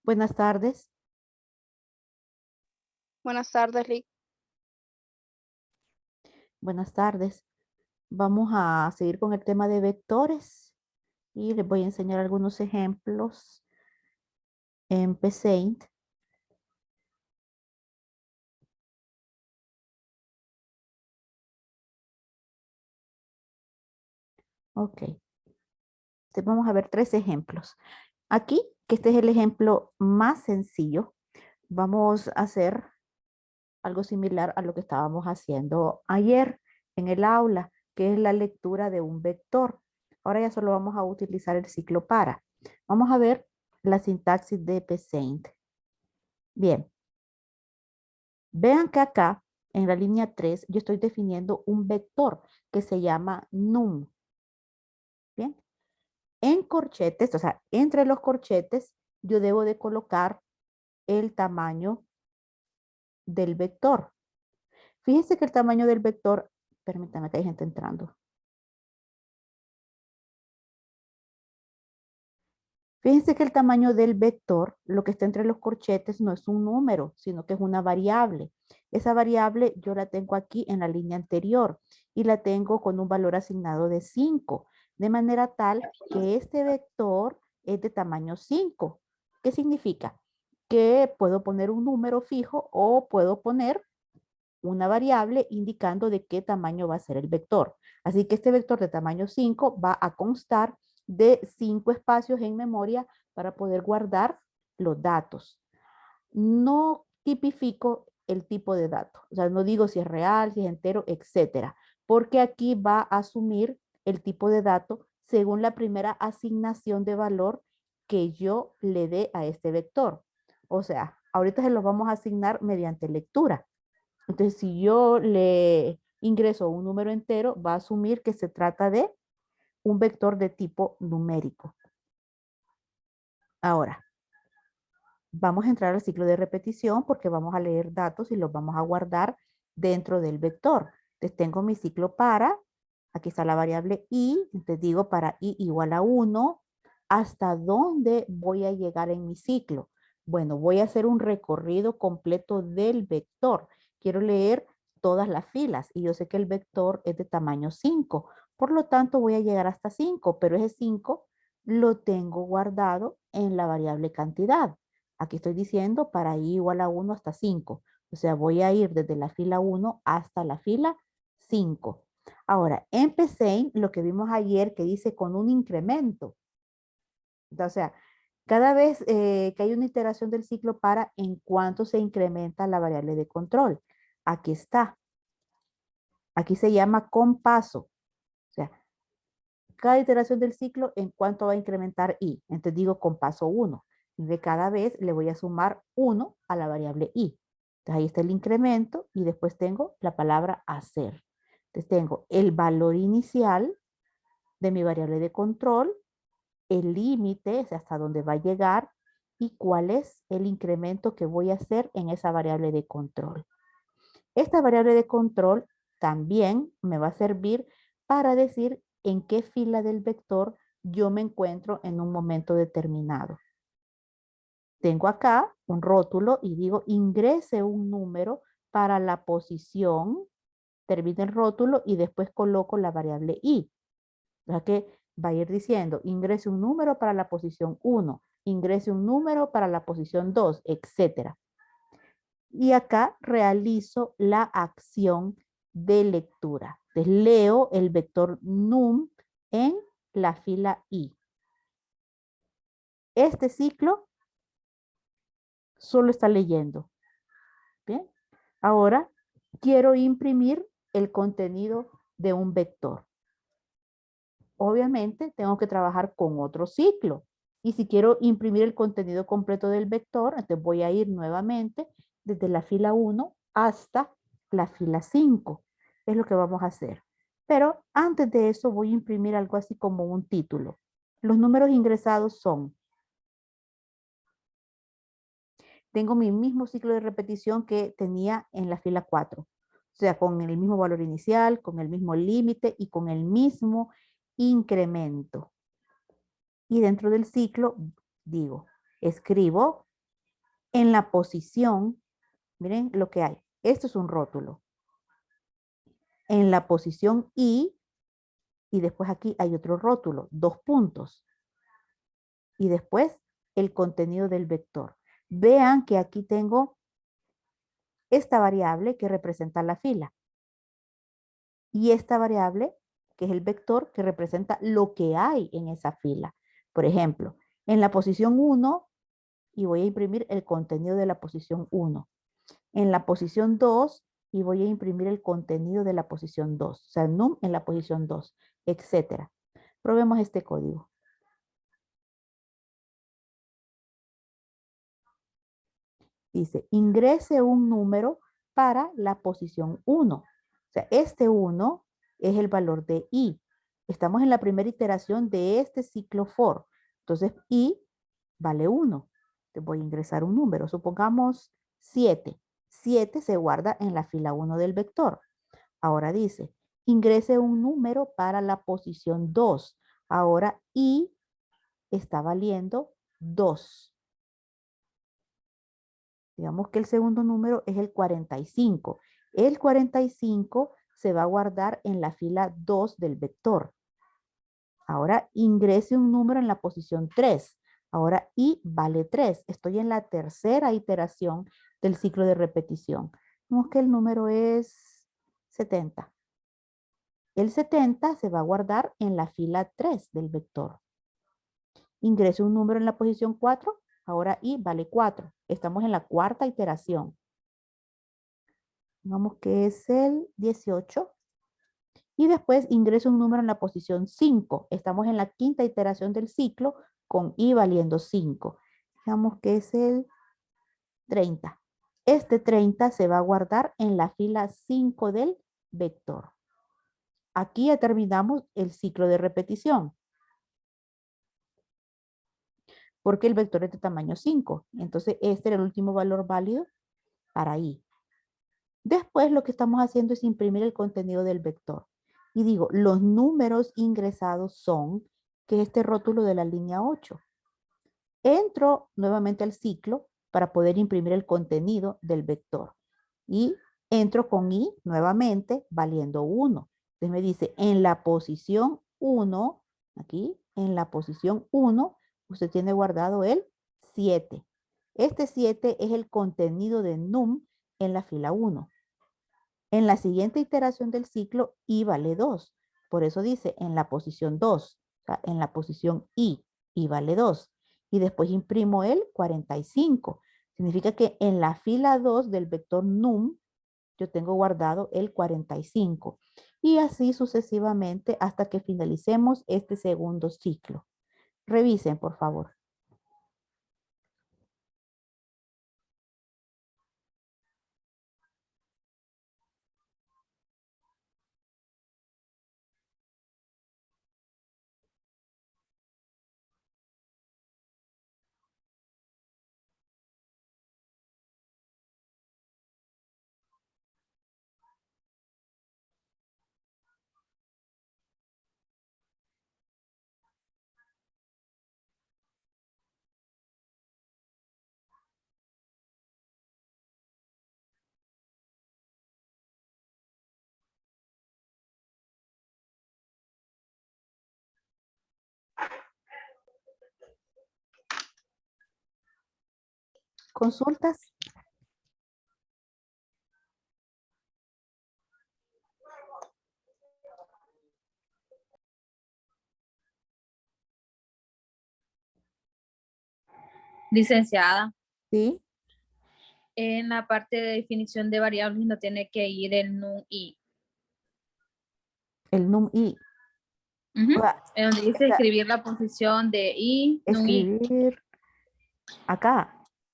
Buenas tardes. Buenas tardes, Lick. Buenas tardes. Vamos a seguir con el tema de vectores y les voy a enseñar algunos ejemplos en Paint. Ok. Entonces vamos a ver 3 ejemplos. Aquí, que este es el ejemplo más sencillo, vamos a hacer algo similar a lo que estábamos haciendo ayer en el aula, que es la lectura de un vector. Ahora ya solo vamos a utilizar el ciclo para. Vamos a ver la sintaxis de Paint. Bien. Vean que acá, en la línea 3, yo estoy definiendo un vector que se llama num. Bien. En corchetes, o sea, entre los corchetes, yo debo de colocar el tamaño del vector. Fíjense que el tamaño del vector, permítanme que hay gente entrando. Fíjense que el tamaño del vector, lo que está entre los corchetes, no es un número, sino que es una variable. Esa variable yo la tengo aquí en la línea anterior y la tengo con un valor asignado de 5, de manera tal que este vector es de tamaño 5. ¿Qué significa? Que puedo poner un número fijo o puedo poner una variable indicando de qué tamaño va a ser el vector. Así que este vector de tamaño 5 va a constar de 5 espacios en memoria para poder guardar los datos. No tipifico el tipo de dato, o sea, no digo si es real, si es entero, etcétera, porque aquí va a asumir el tipo de dato según la primera asignación de valor que yo le dé a este vector. O sea, ahorita se los vamos a asignar mediante lectura. Entonces, si yo le ingreso un número entero, va a asumir que se trata de un vector de tipo numérico. Ahora, vamos a entrar al ciclo de repetición porque vamos a leer datos y los vamos a guardar dentro del vector. Entonces, tengo mi ciclo para, aquí está la variable i, entonces digo para i igual a 1, ¿hasta dónde voy a llegar en mi ciclo? Bueno, voy a hacer un recorrido completo del vector. Quiero leer todas las filas y yo sé que el vector es de tamaño 5. Por lo tanto, voy a llegar hasta 5, pero ese 5 lo tengo guardado en la variable cantidad. Aquí estoy diciendo para i igual a 1 hasta 5. O sea, voy a ir desde la fila 1 hasta la fila 5. Ahora, en Paint, lo que vimos ayer que dice con un incremento. O sea, cada vez que hay una iteración del ciclo para, ¿en cuánto se incrementa la variable de control? Aquí está. Aquí se llama con paso. O sea, cada iteración del ciclo, ¿en cuánto va a incrementar i? Entonces digo con paso 1. De cada vez le voy a sumar 1 a la variable i. Entonces ahí está el incremento y después tengo la palabra hacer. Entonces tengo el valor inicial de mi variable de control, el límite, o sea, hasta dónde va a llegar y cuál es el incremento que voy a hacer en esa variable de control. Esta variable de control también me va a servir para decir en qué fila del vector yo me encuentro en un momento determinado. Tengo acá un rótulo y digo ingrese un número para la posición, termino el rótulo y después coloco la variable i. O sea que va a ir diciendo ingrese un número para la posición 1, ingrese un número para la posición 2, etcétera. Y acá realizo la acción de lectura. Entonces leo el vector num en la fila i. Este ciclo solo está leyendo. Bien. Ahora quiero imprimir el contenido de un vector. Obviamente tengo que trabajar con otro ciclo. Y si quiero imprimir el contenido completo del vector, entonces voy a ir nuevamente desde la fila 1 hasta la fila 5. Es lo que vamos a hacer. Pero antes de eso voy a imprimir algo así como un título. Los números ingresados son, tengo mi mismo ciclo de repetición que tenía en la fila 4. O sea, con el mismo valor inicial, con el mismo límite y con el mismo incremento. Y dentro del ciclo, digo, escribo en la posición, miren lo que hay. Esto es un rótulo. En la posición y después aquí hay otro rótulo, 2 puntos. Y después el contenido del vector. Vean que aquí tengo esta variable que representa la fila. Y esta variable, que es el vector, que representa lo que hay en esa fila. Por ejemplo, en la posición 1, y voy a imprimir el contenido de la posición 1. En la posición 2, y voy a imprimir el contenido de la posición 2. O sea, num en la posición 2, etcétera. Probemos este código. Dice, ingrese un número para la posición 1. O sea, este 1 es el valor de i. Estamos en la primera iteración de este ciclo for. Entonces, i vale 1. Te voy a ingresar un número. Supongamos 7. 7 se guarda en la fila 1 del vector. Ahora dice, ingrese un número para la posición 2. Ahora i está valiendo 2. Digamos que el segundo número es el 45. El 45 se va a guardar en la fila 2 del vector. Ahora ingrese un número en la posición 3. Ahora i vale 3. Estoy en la tercera iteración del ciclo de repetición. Vemos que el número es 70. El 70 se va a guardar en la fila 3 del vector. Ingrese un número en la posición 4. Ahora i vale 4. Estamos en la cuarta iteración. Digamos que es el 18. Y después ingreso un número en la posición 5. Estamos en la quinta iteración del ciclo con i valiendo 5. Digamos que es el 30. Este 30 se va a guardar en la fila 5 del vector. Aquí ya terminamos el ciclo de repetición. Porque el vector es de tamaño 5. Entonces este era el último valor válido para i. Después lo que estamos haciendo es imprimir el contenido del vector. Y digo, los números ingresados son, que es este rótulo de la línea 8. Entro nuevamente al ciclo para poder imprimir el contenido del vector. Y entro con i nuevamente valiendo 1. Entonces me dice, en la posición 1, aquí, en la posición 1, usted tiene guardado el 7. Este 7 es el contenido de num en la fila 1. En la siguiente iteración del ciclo, i vale 2. Por eso dice en la posición 2, o sea, en la posición i vale 2. Y después imprimo el 45. Significa que en la fila 2 del vector num, yo tengo guardado el 45. Y así sucesivamente hasta que finalicemos este segundo ciclo. Revisen, por favor. ¿Consultas? Licenciada, Sí, en la parte de definición de variables no tiene que ir el num i. el num i. O sea, En donde dice está- escribir la posición de i, num i, escribir acá.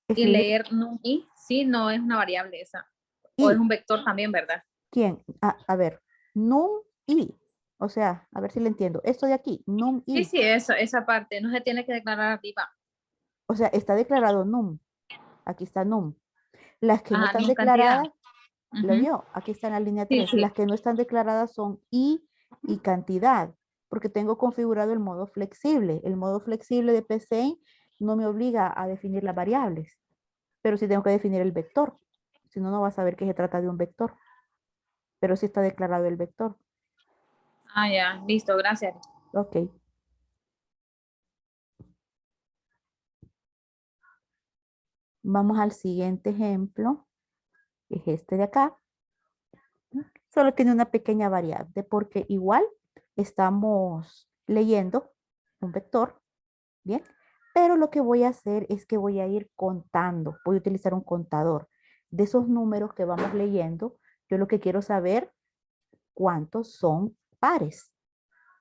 y Escribir leer num i, sí, no es una variable esa. O es i. un vector también, ¿verdad? ¿Quién? A ver, num i. O sea, a ver si le entiendo. Esto de aquí, num Sí, i. sí, eso, esa parte, no se tiene que declarar arriba. O sea, está declarado num. Aquí está num. Las que no Ajá, están num cantidad. declaradas, ¿lo Ujú. vio? Aquí está en la línea Sí, 3. sí. Las que no están declaradas son i y cantidad. Porque tengo configurado el modo flexible. El modo flexible de PCIN no me obliga a definir las variables, pero sí tengo que definir el vector. Si no, no vas a saber que se trata de un vector, pero sí está declarado el vector. Ah, ya, listo, gracias. Ok. Vamos al siguiente ejemplo, que es este de acá. Solo tiene una pequeña variable porque igual estamos leyendo un vector, ¿bien? Pero lo que voy a hacer es que voy a ir contando, voy a utilizar un contador. De esos números que vamos leyendo, yo lo que quiero saber cuántos son pares.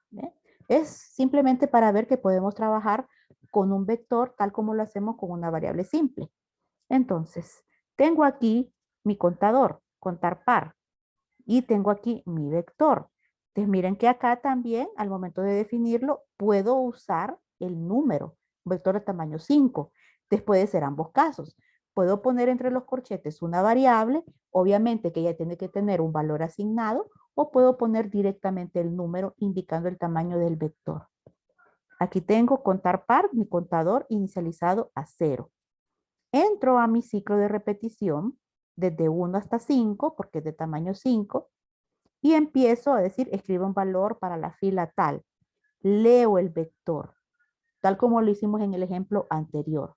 ¿Bien? Es simplemente para ver que podemos trabajar con un vector tal como lo hacemos con una variable simple. Entonces, tengo aquí mi contador, contar par, y tengo aquí mi vector. Entonces, miren que acá también, al momento de definirlo, puedo usar el número, un vector de tamaño 5. Entonces, puede ser ambos casos. Puedo poner entre los corchetes una variable, obviamente que ella tiene que tener un valor asignado, o puedo poner directamente el número indicando el tamaño del vector. Aquí tengo contar par, mi contador inicializado a 0. Entro a mi ciclo de repetición desde 1 hasta 5, porque es de tamaño 5, y empiezo a decir, escribo un valor para la fila tal. Leo el vector, tal como lo hicimos en el ejemplo anterior.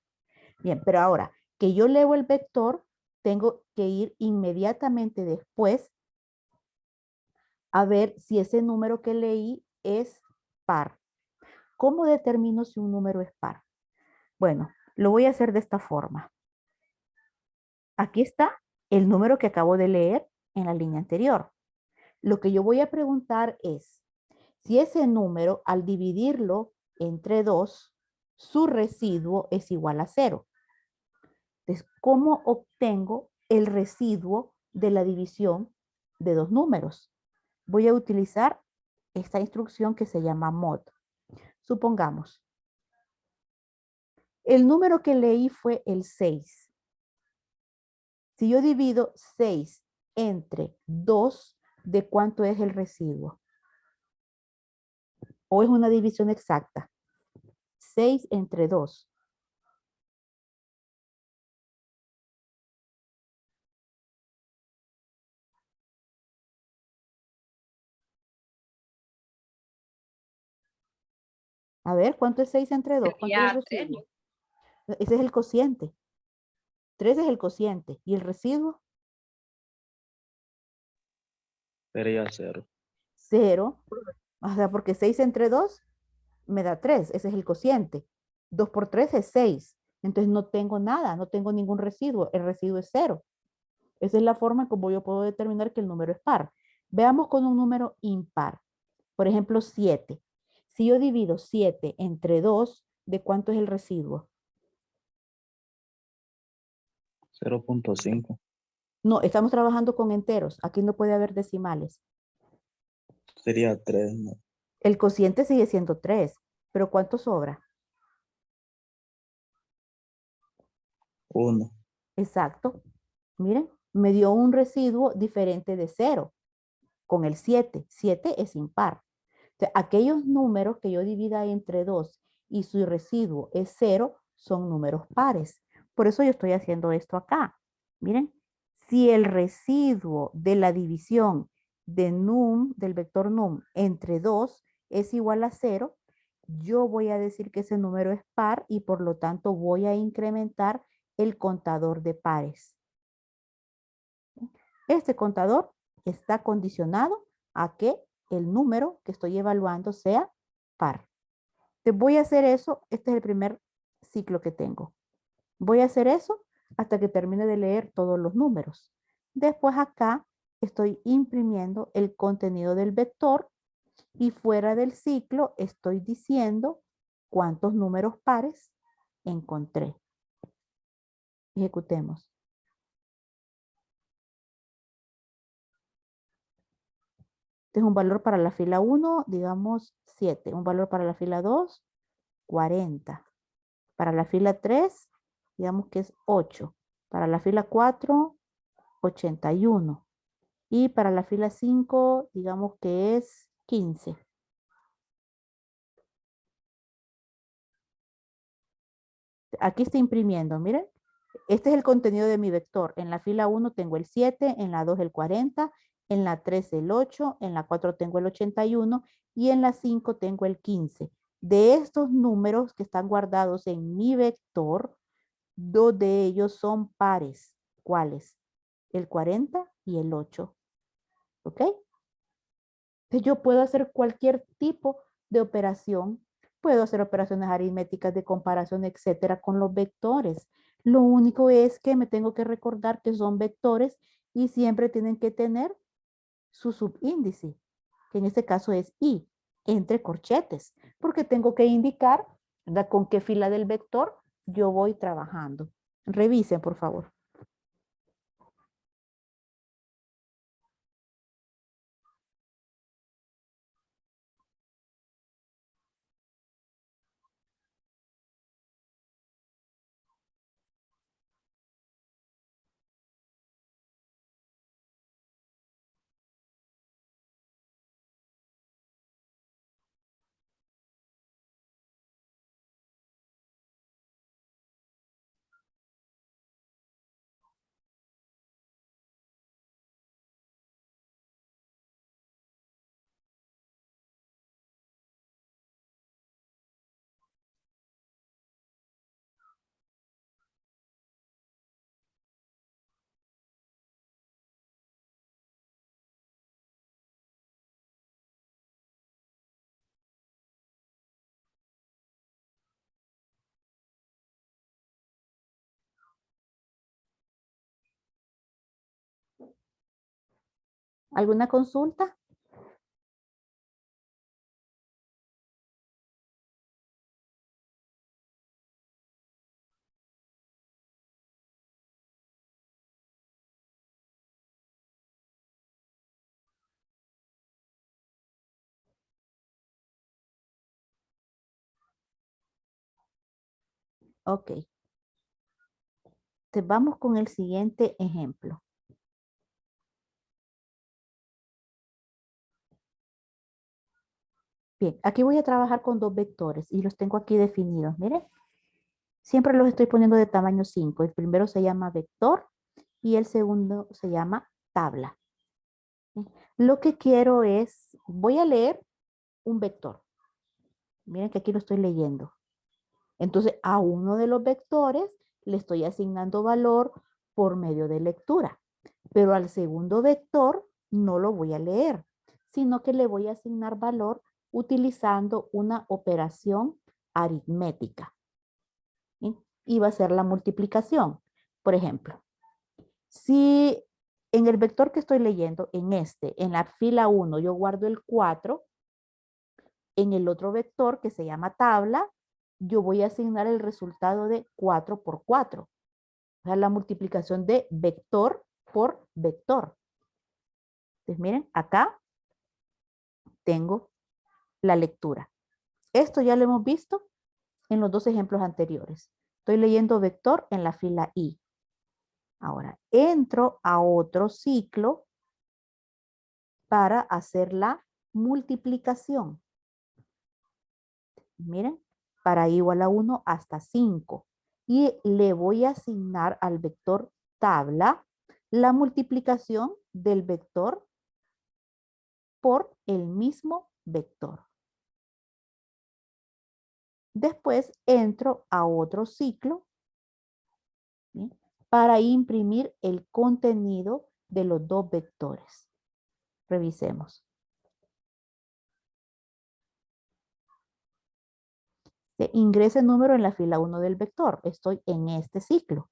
Bien, pero ahora que yo leo el vector, tengo que ir inmediatamente después a ver si ese número que leí es par. ¿Cómo determino si un número es par? Bueno, lo voy a hacer de esta forma. Aquí está el número que acabo de leer en la línea anterior. Lo que yo voy a preguntar es, si ese número al dividirlo entre 2, su residuo es igual a 0. Entonces, ¿cómo obtengo el residuo de la división de dos números? Voy a utilizar esta instrucción que se llama mod. Supongamos, el número que leí fue el 6. Si yo divido 6 entre 2, ¿de cuánto es el residuo? ¿O es una división exacta? 6 entre 2. A ver, ¿cuánto es 6 entre 2? ¿Cuánto es el Sería 3. residuo? Ese es el cociente. 3 es el cociente. ¿Y el residuo? Sería 0. 0. O sea, porque 6 entre 2 me da 3. Ese es el cociente. 2 por 3 es 6. Entonces no tengo nada, no tengo ningún residuo. El residuo es 0. Esa es la forma como yo puedo determinar que el número es par. Veamos con un número impar. Por ejemplo, 7. Si yo divido 7 entre 2, ¿de cuánto es el residuo? 0.5. No, estamos trabajando con enteros. Aquí no puede haber decimales. Sería 3, ¿no? El cociente sigue siendo 3, pero ¿cuánto sobra? 1. Exacto. Miren, me dio un residuo diferente de 0 con el 7. 7 es impar. Entonces, aquellos números que yo divida entre 2 y su residuo es 0 son números pares. Por eso yo estoy haciendo esto acá. Miren, si el residuo de la división de num, del vector num, entre 2 es igual a 0, yo voy a decir que ese número es par y por lo tanto voy a incrementar el contador de pares. Este contador está condicionado a que el número que estoy evaluando sea par. Te voy a hacer eso, este es el primer ciclo que tengo. Voy a hacer eso hasta que termine de leer todos los números. Después acá estoy imprimiendo el contenido del vector y fuera del ciclo estoy diciendo cuántos números pares encontré. Ejecutemos. Este es un valor para la fila 1, digamos 7. Un valor para la fila 2, 40. Para la fila 3, digamos que es 8. Para la fila 4, 81. Y para la fila 5, digamos que es 15. Aquí está imprimiendo, miren. Este es el contenido de mi vector. En la fila 1 tengo el 7, en la 2 el 40, en la 3 el 8, en la 4 tengo el 81 y en la 5 tengo el 15. De estos números que están guardados en mi vector, dos de ellos son pares. ¿Cuáles? El 40 y el 8. ¿Ok? Entonces yo puedo hacer cualquier tipo de operación. Puedo hacer operaciones aritméticas de comparación, etcétera, con los vectores. Lo único es que me tengo que recordar que son vectores y siempre tienen que tener su subíndice, que en este caso es i, entre corchetes, porque tengo que indicar, ¿verdad?, con qué fila del vector yo voy trabajando. Revisen, por favor. ¿Alguna consulta? Ok. Te vamos con el siguiente ejemplo. Bien, aquí voy a trabajar con dos vectores y los tengo aquí definidos. Miren, siempre los estoy poniendo de tamaño 5. El primero se llama vector y el segundo se llama tabla. Lo que quiero es, voy a leer un vector. Miren que aquí lo estoy leyendo. Entonces, a uno de los vectores le estoy asignando valor por medio de lectura. Pero al segundo vector no lo voy a leer, sino que le voy a asignar valor utilizando una operación aritmética. ¿Sí? Y va a ser la multiplicación. Por ejemplo, si en el vector que estoy leyendo, en la fila 1, yo guardo el 4, en el otro vector que se llama tabla, yo voy a asignar el resultado de 4 por 4. O sea, la multiplicación de vector por vector. Entonces, miren, acá tengo la lectura. Esto ya lo hemos visto en los dos ejemplos anteriores. Estoy leyendo vector en la fila I. Ahora, entro a otro ciclo para hacer la multiplicación. Miren, para I igual a 1 hasta 5. Y le voy a asignar al vector tabla la multiplicación del vector por el mismo vector. Después entro a otro ciclo, ¿sí?, para imprimir el contenido de los dos vectores. Revisemos. Ingrese el número en la fila 1 del vector. Estoy en este ciclo.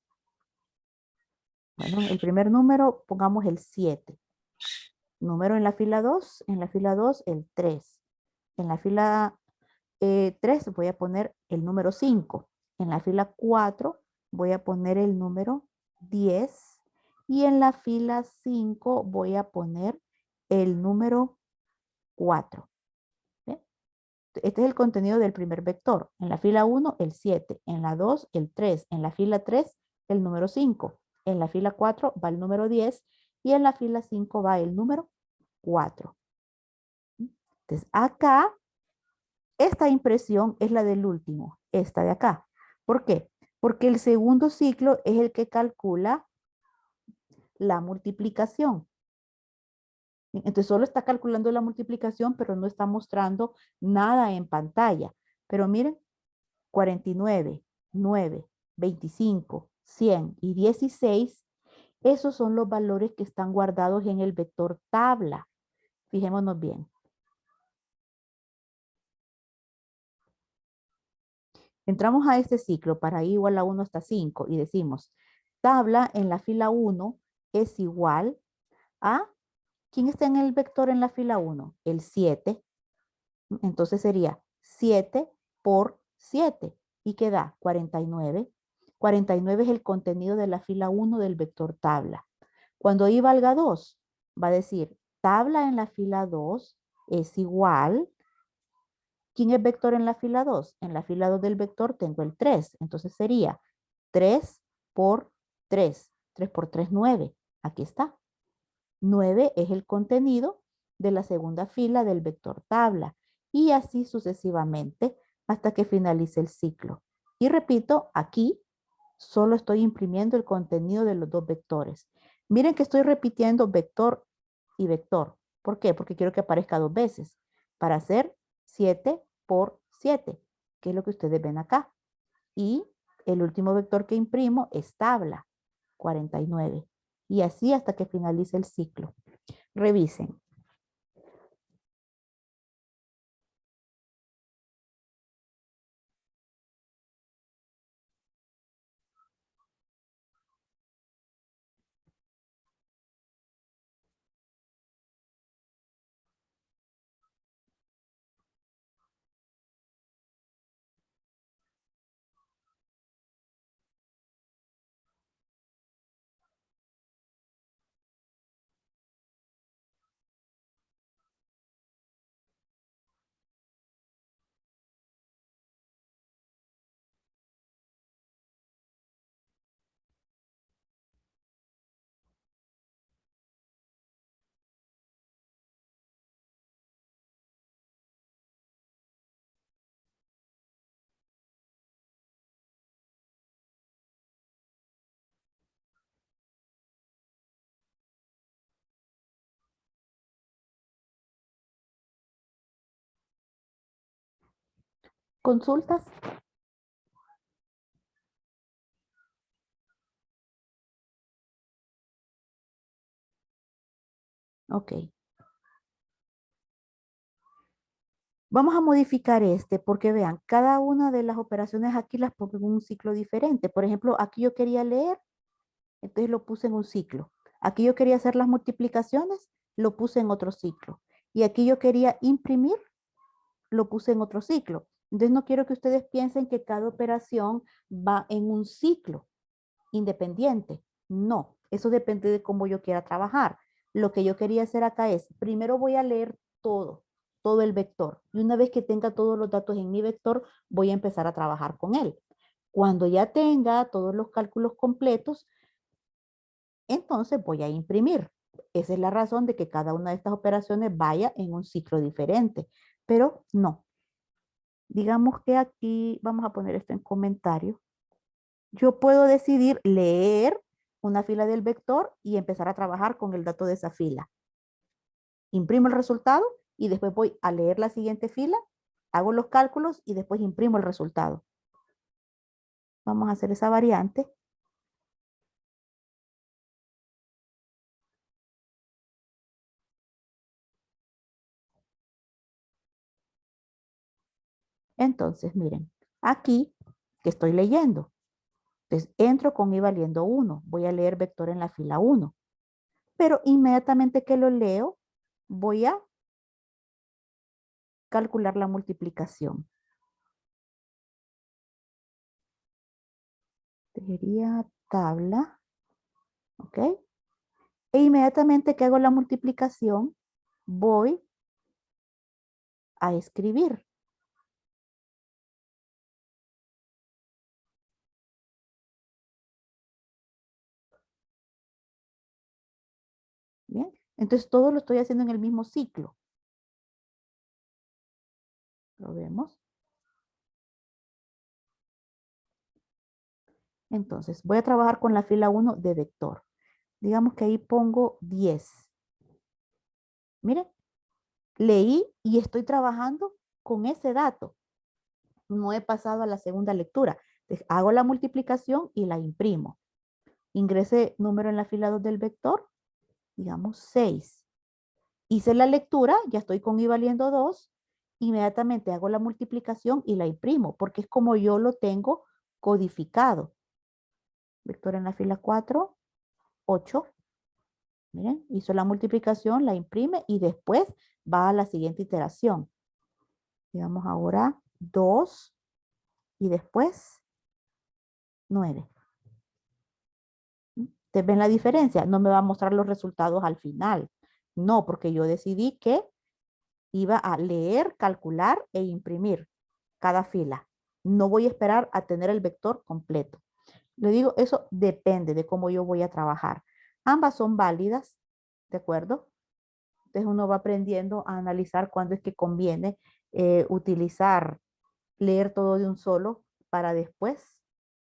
Bueno, el primer número, pongamos el 7. Número en la fila 2, el 3. En la fila 3 voy a poner el número 5. En la fila 4 voy a poner el número 10. Y en la fila 5 voy a poner el número 4. ¿Ve? Este es el contenido del primer vector. En la fila 1, el 7. En la 2, el 3. En la fila 3, el número 5. En la fila 4 va el número 10. Y en la fila 5 va el número 4. Entonces, acá, esta impresión es la del último, esta de acá. ¿Por qué? Porque el segundo ciclo es el que calcula la multiplicación. Entonces solo está calculando la multiplicación, pero no está mostrando nada en pantalla. Pero miren, 49, 9, 25, 100 y 16, esos son los valores que están guardados en el vector tabla. Fijémonos bien. Entramos a este ciclo para i igual a 1 hasta 5 y decimos, tabla en la fila 1 es igual a, ¿quién está en el vector en la fila 1? El 7. Entonces sería 7 por 7. ¿Y qué da? 49. 49 es el contenido de la fila 1 del vector tabla. Cuando i valga 2, va a decir, tabla en la fila 2 es igual. ¿Quién es vector en la fila 2? En la fila 2 del vector tengo el 3. Entonces sería 3 por 3. 3 por 3, 9. Aquí está. 9 es el contenido de la segunda fila del vector tabla. Y así sucesivamente hasta que finalice el ciclo. Y repito, aquí solo estoy imprimiendo el contenido de los dos vectores. Miren que estoy repitiendo vector y vector. ¿Por qué? Porque quiero que aparezca dos veces. Para hacer 7 por 7, que es lo que ustedes ven acá. Y el último vector que imprimo es tabla, 49. Y así hasta que finalice el ciclo. Revisen. ¿Consultas? Ok. Vamos a modificar este porque vean, cada una de las operaciones aquí las pongo en un ciclo diferente. Por ejemplo, aquí yo quería leer, entonces lo puse en un ciclo. Aquí yo quería hacer las multiplicaciones, lo puse en otro ciclo. Y aquí yo quería imprimir, lo puse en otro ciclo. Entonces no quiero que ustedes piensen que cada operación va en un ciclo independiente. No, eso depende de cómo yo quiera trabajar. Lo que yo quería hacer acá es, primero voy a leer todo el vector. Y una vez que tenga todos los datos en mi vector, voy a empezar a trabajar con él. Cuando ya tenga todos los cálculos completos, entonces voy a imprimir. Esa es la razón de que cada una de estas operaciones vaya en un ciclo diferente. Pero no. Digamos que aquí, vamos a poner esto en comentario. Yo puedo decidir leer una fila del vector y empezar a trabajar con el dato de esa fila. Imprimo el resultado y después voy a leer la siguiente fila, hago los cálculos y después imprimo el resultado. Vamos a hacer esa variante. Entonces, miren, aquí que estoy leyendo. Entonces, entro con i valiendo 1. Voy a leer vector en la fila 1. Pero inmediatamente que lo leo, voy a calcular la multiplicación. Sería tabla, ¿ok? E inmediatamente que hago la multiplicación, voy a escribir. Bien, entonces todo lo estoy haciendo en el mismo ciclo. Lo vemos. Entonces, voy a trabajar con la fila 1 de vector. Digamos que ahí pongo 10. Miren, leí y estoy trabajando con ese dato. No he pasado a la segunda lectura. Entonces, hago la multiplicación y la imprimo. Ingrese número en la fila 2 del vector, digamos 6. Hice la lectura, ya estoy con i valiendo 2. Inmediatamente hago la multiplicación y la imprimo, porque es como yo lo tengo codificado. Vector en la fila 4, 8. Miren, hizo la multiplicación, la imprime y después va a la siguiente iteración. Digamos ahora 2 y después 9. ¿Ustedes ven la diferencia? No me va a mostrar los resultados al final. No, porque yo decidí que iba a leer, calcular e imprimir cada fila. No voy a esperar a tener el vector completo. Le digo, eso depende de cómo yo voy a trabajar. Ambas son válidas, ¿de acuerdo? Entonces uno va aprendiendo a analizar cuándo es que conviene utilizar, leer todo de un solo para después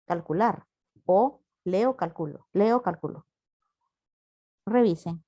calcular. O leo, calculo, leo, calculo. Revisen.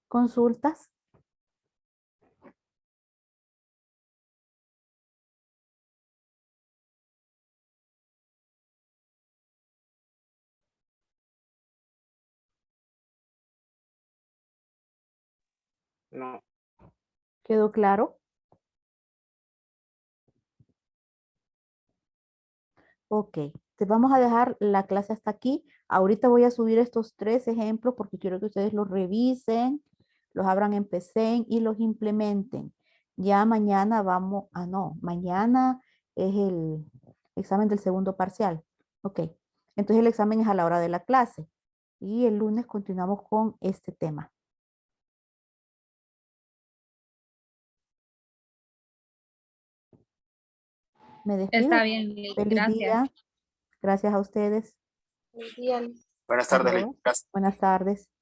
Consultas. No. ¿Quedó claro? Ok, te vamos a dejar la clase hasta aquí. Ahorita voy a subir estos 3 ejemplos porque quiero que ustedes los revisen, los abran en PC y los implementen. Ya mañana vamos, no, mañana es el examen del segundo parcial. Ok, entonces el examen es a la hora de la clase y el lunes continuamos con este tema. Me despido. Está bien, Lili, Feliz gracias. día. Gracias a ustedes. Buenas tardes, Adiós. Liz. Gracias. Buenas tardes.